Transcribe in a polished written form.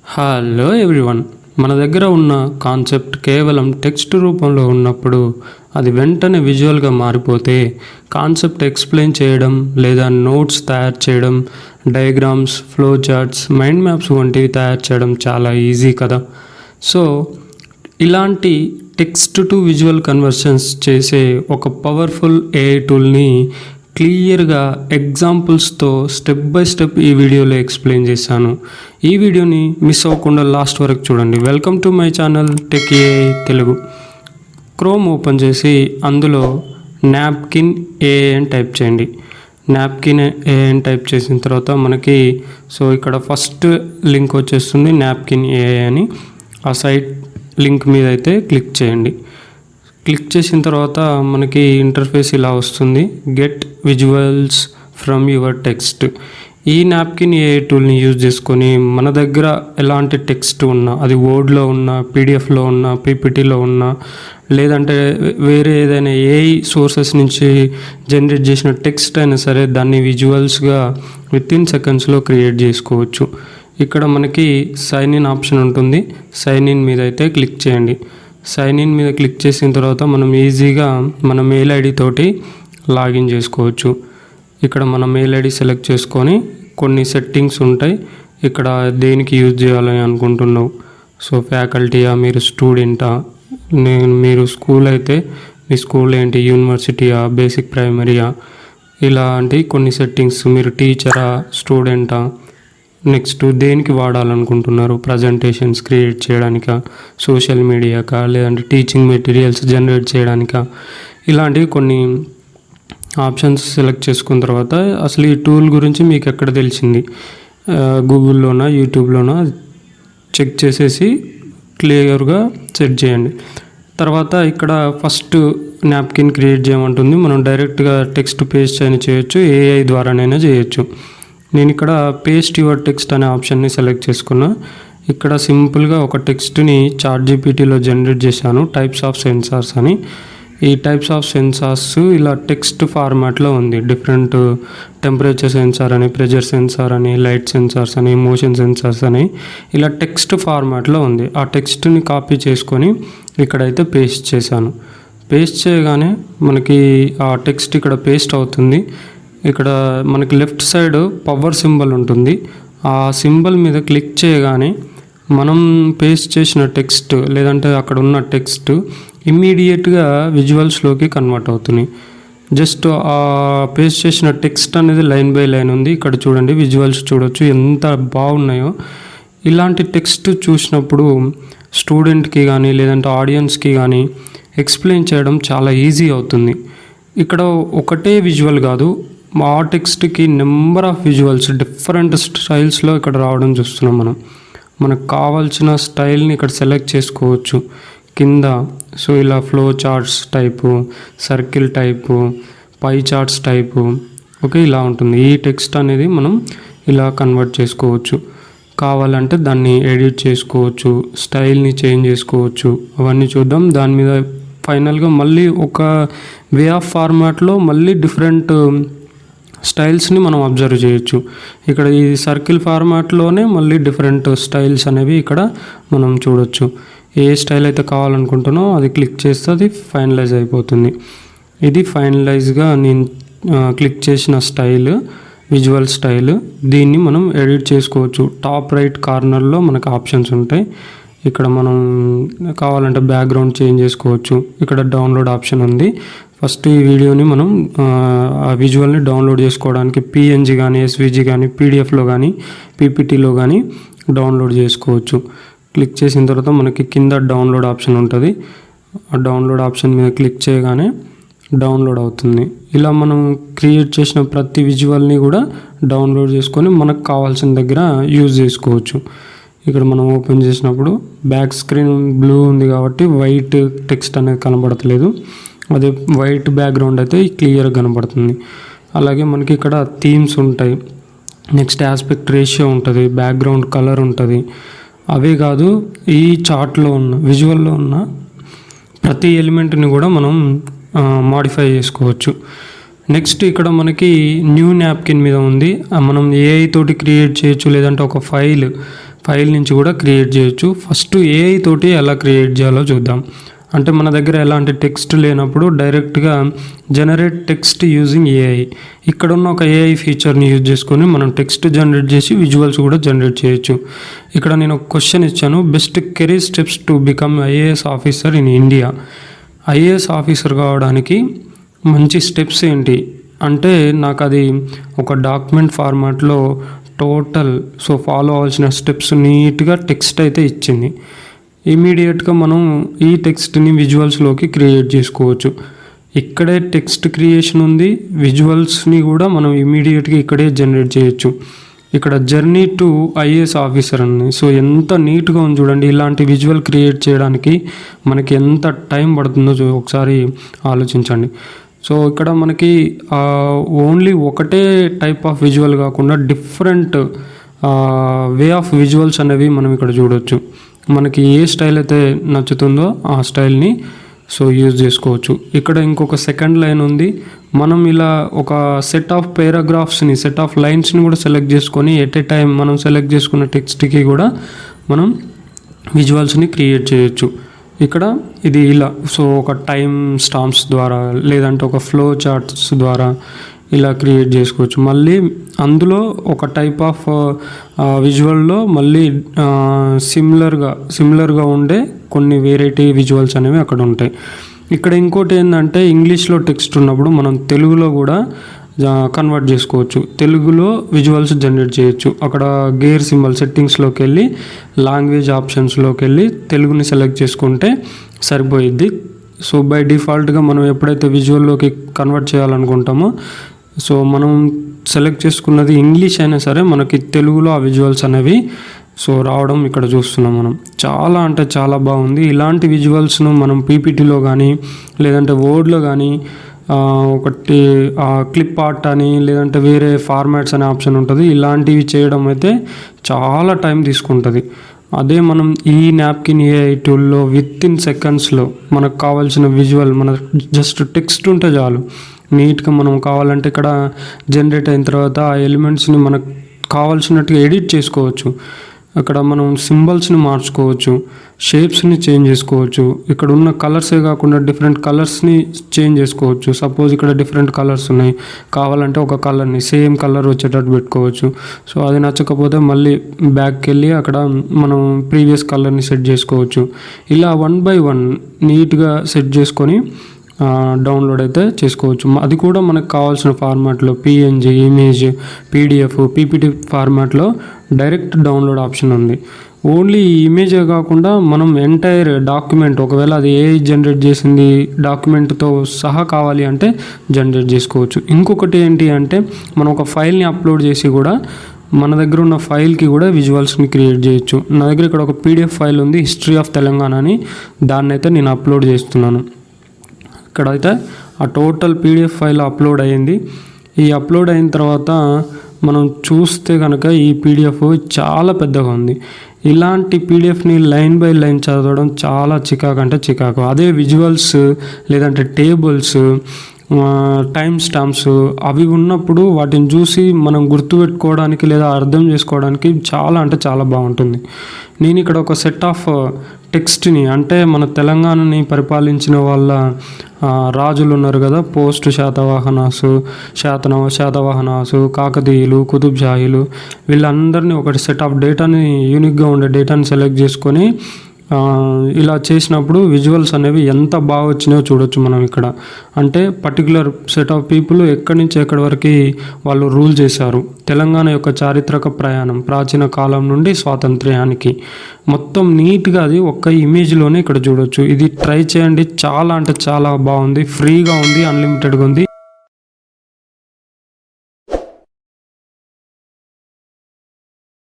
Hello everyone, మన దగ్గర ఉన్న కాన్సెప్ట్ కేవలం టెక్స్ట్ రూపంలో ఉన్నప్పుడు అది వెంటనే విజువల్గా మారిపోతే కాన్సెప్ట్ ఎక్స్ప్లెయిన్ చేయడం లేదా నోట్స్ తయారు చేయడం, diagrams, flow charts, mind maps వంటివి తయారు చేయడం చాలా ఈజీ కదా. సో ఇలాంటి టెక్స్ట్ టు విజువల్ కన్వర్షన్స్ చేసే ఒక పవర్ఫుల్ ఏఐ టూల్ని క్లియర్గా ఎగ్జాంపుల్స్తో స్టెప్ బై స్టెప్ ఈ వీడియోలో ఎక్స్ప్లెయిన్ చేశాను. ఈ వీడియోని మిస్ అవ్వకుండా లాస్ట్ వరకు చూడండి. Welcome to my channel tech AI Telugu. Chrome open చేసి అందులో నాప్కిన్ ఏఐ అని టైప్ చేయండి. నాప్కిన్ ఏఐ అని టైప్ చేసిన తర్వాత మనకి ఇక్కడ ఫస్ట్ లింక్ వచ్చేస్తుంది నాప్కిన్ ఏఐ అని. ఆ సైట్ లింక్ మీద అయితే క్లిక్ చేయండి. క్లిక్ చేసిన తర్వాత మనకి ఇంటర్ఫేస్ ఇలా వస్తుంది, get visuals from your text. ఈ నాప్కిన్ ఏఐ టూల్ని యూజ్ చేసుకొని మన దగ్గర ఎలాంటి టెక్స్ట్ ఉన్నా, అది వర్డ్లో ఉన్నా, పీడిఎఫ్లో ఉన్నా, పీపీటీలో ఉన్నా, లేదంటే వేరే ఏదైనా ఏఐ సోర్సెస్ నుంచి జనరేట్ చేసిన టెక్స్ట్ అయినా సరే దాన్ని విజువల్స్గా వితిన్ సెకండ్స్లో క్రియేట్ చేసుకోవచ్చు. ఇక్కడ మనకి సైన్ ఇన్ ఆప్షన్ ఉంటుంది. సైన్ ఇన్ మీద అయితే క్లిక్ చేయండి. సైన్ ఇన్ మీద క్లిక్ చేసిన తర్వాత మనం ఈజీగా మన మెయిల్ ఐడి తోటి లాగిన్ చేసుకోవచ్చు. ఇక్కడ మన మెయిల్ ఐడి సెలెక్ట్ చేసుకొని కొన్ని సెట్టింగ్స్ ఉంటాయి. ఇక్కడ దేనికి యూజ్ చేయాలని అనుకుంటున్నావు, ఫ్యాకల్టీయా, మీరు స్టూడెంటా, మీరు స్కూల్ అయితే మీ స్కూల్ ఏంటి, యూనివర్సిటీయా, బేసిక్ ప్రైమరీయా, ఇలాంటి కొన్ని సెట్టింగ్స్, మీరు టీచరా, స్టూడెంటా, నెక్స్ట్ దేనికి వాడాలనుకుంటున్నారు, ప్రజెంటేషన్స్ క్రియేట్ చేయడానికా, సోషల్ మీడియాకా, లేదంటే టీచింగ్ మెటీరియల్స్ జనరేట్ చేయడానికా, ఇలాంటివి కొన్ని ఆప్షన్స్ సెలెక్ట్ చేసుకున్న తర్వాత అసలు ఈ టూల్ గురించి మీకు ఎక్కడ తెలిసింది, గూగుల్లోనా యూట్యూబ్లోనా చెక్ చేసేసి క్లియర్గా సెట్ చేయండి. తర్వాత ఇక్కడ ఫస్ట్ నాప్కిన్ క్రియేట్ చేయమంటుంది. మనం డైరెక్ట్గా టెక్స్ట్ పేస్ట్ అయినా చేయొచ్చు, ఏఐ ద్వారానైనా చేయొచ్చు. నేను ఇక్కడ పేస్ట్ యువర్ టెక్స్ట్ అనే ఆప్షన్ని సెలెక్ట్ చేసుకున్నా. ఇక్కడ సింపుల్గా ఒక టెక్స్ట్ని చాట్‌జీపీటీలో జనరేట్ చేశాను, టైప్స్ ఆఫ్ సెన్సార్స్ అని. ఈ టైప్స్ ఆఫ్ సెన్సార్స్ ఇలా టెక్స్ట్ ఫార్మాట్లో ఉంది. డిఫరెంట్ టెంపరేచర్ సెన్సార్ అని, ప్రెజర్ సెన్సార్ అని, లైట్ సెన్సార్స్ అని, మోషన్ సెన్సార్స్ అని, ఇలా టెక్స్ట్ ఫార్మాట్లో ఉంది. ఆ టెక్స్ట్ని కాపీ చేసుకొని ఇక్కడైతే పేస్ట్ చేశాను. పేస్ట్ చేయగానే మనకి ఆ టెక్స్ట్ ఇక్కడ పేస్ట్ అవుతుంది. ఇక్కడ మనకి లెఫ్ట్ సైడ్ పవర్ సింబల్ ఉంటుంది. ఆ సింబల్ మీద క్లిక్ చేయగానే మనం పేస్ట్ చేసిన టెక్స్ట్ లేదంటే అక్కడ ఉన్న టెక్స్ట్ ఇమ్మీడియట్గా విజువల్స్లోకి కన్వర్ట్ అవుతుంది. జస్ట్ ఆ పేస్ట్ చేసిన టెక్స్ట్ అనేది లైన్ బై లైన్ ఉంది. ఇక్కడ చూడండి, విజువల్స్ చూడొచ్చు ఎంత బాగున్నాయో. ఇలాంటి టెక్స్ట్ చూసినప్పుడు స్టూడెంట్కి కానీ లేదంటే ఆడియన్స్కి కానీ ఎక్స్ప్లెయిన్ చేయడం చాలా ఈజీ అవుతుంది. ఇక్కడ ఒకటే విజువల్ కాదు, ఆ టెక్స్ట్కి నెంబర్ ఆఫ్ విజువల్స్ డిఫరెంట్ స్టైల్స్లో ఇక్కడ రావడం చూస్తున్నాం. మనకు కావాల్సిన స్టైల్ని ఇక్కడ సెలెక్ట్ చేసుకోవచ్చు. కింద ఇలా flow charts type, circle type, పై చార్ట్స్ టైపు, ఇలా ఉంటుంది. ఈ టెక్స్ట్ అనేది మనం ఇలా కన్వర్ట్ చేసుకోవచ్చు. కావాలంటే దాన్ని ఎడిట్ చేసుకోవచ్చు, స్టైల్ని చేంజ్ చేసుకోవచ్చు. అవన్నీ చూద్దాం. దాని మీద ఫైనల్గా మళ్ళీ ఒక వే ఆఫ్ ఫార్మాట్లో మళ్ళీ డిఫరెంట్ స్టైల్స్ని మనం అబ్జర్వ్ చేయొచ్చు. ఇక్కడ ఈ సర్కిల్ ఫార్మాట్లోనే మళ్ళీ డిఫరెంట్ స్టైల్స్ అనేవి ఇక్కడ మనం చూడొచ్చు. ఏ స్టైల్ అయితే కావాలనుకుంటున్నామో అది క్లిక్ చేస్తే అది ఫైనలైజ్ అయిపోతుంది. ఇది ఫైనలైజ్గా నేను క్లిక్ చేసిన స్టైల్, విజువల్ స్టైల్. దీన్ని మనం ఎడిట్ చేసుకోవచ్చు. టాప్ రైట్ కార్నర్లో మనకు ఆప్షన్స్ ఉంటాయి. ఇక్కడ మనం కావాలంటే బ్యాక్గ్రౌండ్ చేంజ్ చేసుకోవచ్చు. ఇక్కడ డౌన్లోడ్ ఆప్షన్ ఉంది. ఫస్ట్ ఈ వీడియోని మనం ఆ విజువల్ని డౌన్లోడ్ చేసుకోవడానికి పిఎన్జీ కానీ, ఎస్విజీ కానీ, పీడిఎఫ్లో కానీ, పీపీటీలో కానీ డౌన్లోడ్ చేసుకోవచ్చు. క్లిక్ చేసిన తర్వాత మనకి కింద డౌన్లోడ్ ఆప్షన్ ఉంటుంది. ఆ డౌన్లోడ్ ఆప్షన్ మీద క్లిక్ చేయగానే డౌన్లోడ్ అవుతుంది. ఇలా మనం క్రియేట్ చేసిన ప్రతి విజువల్ని కూడా డౌన్లోడ్ చేసుకొని మనకు కావాల్సిన దగ్గర యూజ్ చేసుకోవచ్చు. ఇక్కడ మనం ఓపెన్ చేసినప్పుడు బ్యాక్ స్క్రీన్ బ్లూ ఉంది కాబట్టి వైట్ టెక్స్ట్ అనేది కనబడట్లేదు. అదే వైట్ బ్యాక్గ్రౌండ్ అయితే క్లియర్గా కనబడుతుంది. అలాగే మనకి ఇక్కడ థీమ్స్ ఉంటాయి, నెక్స్ట్ ఆస్పెక్ట్ రేషియో ఉంటుంది, బ్యాక్గ్రౌండ్ కలర్ ఉంటుంది. అవే కాదు, ఈ చార్ట్లో ఉన్న విజువల్లో ఉన్న ప్రతి ఎలిమెంట్ని కూడా మనం మాడిఫై చేసుకోవచ్చు. నెక్స్ట్ ఇక్కడ మనకి న్యూ నాప్కిన్ మీద ఉంది. మనం ఏఐ తోటి క్రియేట్ చేయొచ్చు, లేదంటే ఒక ఫైల్ నుంచి కూడా క్రియేట్ చేయొచ్చు. ఫస్ట్ ఏఐ తోటి ఎలా క్రియేట్ చేయాలో చూద్దాం. అంటే మన దగ్గర ఎలాంటి టెక్స్ట్ లేనప్పుడు డైరెక్ట్గా జనరేట్ టెక్స్ట్ యూజింగ్ ఏఐ, ఇక్కడ ఉన్న ఒక ఏఐ ఫీచర్ని యూజ్ చేసుకొని మనం టెక్స్ట్ జనరేట్ చేసి విజువల్స్ కూడా జనరేట్ చేయొచ్చు. ఇక్కడ నేను ఒక క్వశ్చన్ ఇచ్చాను, best career steps to become IAS officer in India. IAS officer కావడానికి మంచి స్టెప్స్ ఏంటి అంటే నాకు అది ఒక డాక్యుమెంట్ ఫార్మాట్లో టోటల్ ఫాలో అవ్వాల్సిన స్టెప్స్ నీట్గా టెక్స్ట్ అయితే ఇచ్చింది. ఇమీడియట్గా మనం ఈ టెక్స్ట్ని విజువల్స్లోకి క్రియేట్ చేసుకోవచ్చు. ఇక్కడే టెక్స్ట్ క్రియేషన్ ఉంది, విజువల్స్ని కూడా మనం ఇమీడియట్గా ఇక్కడే జనరేట్ చేయొచ్చు. ఇక్కడ జర్నీ టు ఐఏఎస్ ఆఫీసర్ అని ఎంత నీట్గా ఉంది చూడండి. ఇలాంటి విజువల్ క్రియేట్ చేయడానికి మనకి ఎంత టైం పడుతుందో ఒకసారి ఆలోచించండి. ఇక్కడ మనకి ఓన్లీ ఒకటే టైప్ ఆఫ్ విజువల్ కాకుండా డిఫరెంట్ వే ఆఫ్ విజువల్స్ అనేవి మనం ఇక్కడ చూడవచ్చు. మనకి ఏ స్టైల్ అయితే నచ్చుతుందో ఆ స్టైల్ని యూజ్ చేసుకోవచ్చు. ఇక్కడ ఇంకొక సెకండ్ లైన్ ఉంది. మనం ఇలా ఒక సెట్ ఆఫ్ పారాగ్రాఫ్స్ని, సెట్ ఆఫ్ లైన్స్ని కూడా సెలెక్ట్ చేసుకొని ఎట్ ఏ టైం మనం సెలెక్ట్ చేసుకున్న టెక్స్ట్కి కూడా మనం విజువల్స్ని క్రియేట్ చేయొచ్చు. ఇక్కడ ఇది ఇలా ఒక టైం స్టాంప్స్ ద్వారా లేదంటే ఒక ఫ్లో చార్ట్స్ ద్వారా ఇలా క్రియేట్ చేసుకోవచ్చు. మళ్ళీ అందులో ఒక టైప్ ఆఫ్ విజువల్లో మళ్ళీ సిమిలర్గా ఉండే కొన్ని వెరైటీ విజువల్స్ అనేవి అక్కడ ఉంటాయి. ఇక్కడ ఇంకోటి ఏంటంటే ఇంగ్లీష్లో టెక్స్ట్ ఉన్నప్పుడు మనం తెలుగులో కూడా కన్వర్ట్ చేసుకోవచ్చు. తెలుగులో విజువల్స్ జనరేట్ చేయొచ్చు. అక్కడ గేర్ సింబల్ సెట్టింగ్స్లోకి వెళ్ళి లాంగ్వేజ్ ఆప్షన్స్లోకి వెళ్ళి తెలుగుని సెలెక్ట్ చేసుకుంటే సరిపోయిద్ది. బై డిఫాల్ట్గా మనం ఎప్పుడైతే విజువల్లోకి కన్వర్ట్ చేయాలనుకుంటామో మనం సెలెక్ట్ చేసుకున్నది ఇంగ్లీష్ అయినా సరే మనకి తెలుగులో ఆ విజువల్స్ అనేవి రావడం ఇక్కడ చూస్తున్నాం మనం. చాలా అంటే చాలా బాగుంది. ఇలాంటి విజువల్స్ను మనం పీపీటీలో కానీ లేదంటే వర్డ్లో కానీ ఒకటి క్లిప్ ఆర్ట్ అని లేదంటే వేరే ఫార్మాట్స్ అనే ఆప్షన్ ఉంటుంది. ఇలాంటివి చేయడం అయితే చాలా టైం తీసుకుంటుంది. అదే మనం ఈ నాప్కిన్ ఏఐ టూల్లో విత్ ఇన్ సెకండ్స్లో మనకు కావాల్సిన విజువల్ మన జస్ట్ టెక్స్ట్ ఉంటే చాలు, నీట్గా మనం కావాలంటే ఇక్కడ జనరేట్ అయిన తర్వాత ఆ ఎలిమెంట్స్ని మనకు కావాల్సినట్టుగా ఎడిట్ చేసుకోవచ్చు. అక్కడ మనం సింబల్స్ని మార్చుకోవచ్చు, షేప్స్ని చేంజ్ చేసుకోవచ్చు. ఇక్కడ ఉన్న కలర్సే కాకుండా డిఫరెంట్ కలర్స్ని చేంజ్ చేసుకోవచ్చు. సపోజ్ ఇక్కడ డిఫరెంట్ కలర్స్ ఉన్నాయి, కావాలంటే ఒక కలర్ని సేమ్ కలర్ వచ్చేటట్టు పెట్టుకోవచ్చు. అది నచ్చకపోతే మళ్ళీ బ్యాక్కి వెళ్ళి అక్కడ మనం ప్రీవియస్ కలర్ని సెట్ చేసుకోవచ్చు. ఇలా 1 by 1 నీట్గా సెట్ చేసుకొని డౌన్లోడ్ అయితే చేసుకోవచ్చు. అది కూడా మనకు కావాల్సిన ఫార్మాట్లో పిఎన్జి, ఇమేజ్, పీడిఎఫ్, పీపీటీ ఫార్మాట్లో డైరెక్ట్ డౌన్లోడ్ ఆప్షన్ ఉంది. ఓన్లీ ఈ ఇమేజే కాకుండా మనం ఎంటైర్ డాక్యుమెంట్, ఒకవేళ అది ఏఐ జనరేట్ చేసింది డాక్యుమెంట్తో సహా కావాలి అంటే జనరేట్ చేసుకోవచ్చు. ఇంకొకటి ఏంటి అంటే మనం ఒక ఫైల్ని అప్లోడ్ చేసి కూడా మన దగ్గర ఉన్న ఫైల్కి కూడా విజువల్స్ని క్రియేట్ చేయొచ్చు. నా దగ్గర ఇక్కడ ఒక పీడిఎఫ్ ఫైల్ ఉంది, హిస్టరీ ఆఫ్ తెలంగాణ అని. దాన్ని అయితే నేను అప్లోడ్ చేస్తున్నాను. ఇక్కడైతే ఆ టోటల్ పీడిఎఫ్ ఫైల్ అప్లోడ్ అయ్యింది. ఈ అప్లోడ్ అయిన తర్వాత మనం చూస్తే కనుక ఈ పీడిఎఫ్ చాలా పెద్దగా ఉంది. ఇలాంటి పీడిఎఫ్ని లైన్ బై లైన్ చదవడం చాలా చికాకు. అదే విజువల్స్ లేదంటే టేబుల్స్, టైం స్టాంప్స్ అవి ఉన్నప్పుడు వాటిని చూసి మనం గుర్తుపెట్టుకోవడానికి లేదా అర్థం చేసుకోవడానికి చాలా అంటే చాలా బాగుంటుంది. నేను ఇక్కడ ఒక సెట్ ఆఫ్ టెక్స్ట్ని, అంటే మన తెలంగాణని పరిపాలించిన వాళ్ళ రాజులు ఉన్నారు కదా, పోస్ట్ శాతవాహనాసు, కాకతీయులు, కుతుబ్ షాహీలు, వీళ్ళందరినీ ఒకటి సెట్ ఆఫ్ డేటాని, యూనిక్గా ఉండే డేటాని సెలెక్ట్ చేసుకొని ఇలా చేసినప్పుడు విజువల్స్ అనేవి ఎంత బాగా వచ్చినాయో చూడొచ్చు మనం ఇక్కడ. అంటే పర్టికులర్ సెట్ ఆఫ్ పీపుల్ ఎక్కడి నుంచి ఎక్కడి వరకు వాళ్ళు రూల్ చేశారు, తెలంగాణ యొక్క చారిత్రక ప్రయాణం ప్రాచీన కాలం నుండి స్వాతంత్ర్యానికి, మొత్తం నీట్గా అది ఒక్క ఇమేజ్లోనే ఇక్కడ చూడొచ్చు. ఇది ట్రై చేయండి, చాలా అంటే చాలా బాగుంది, ఫ్రీగా ఉంది, అన్లిమిటెడ్గా ఉంది.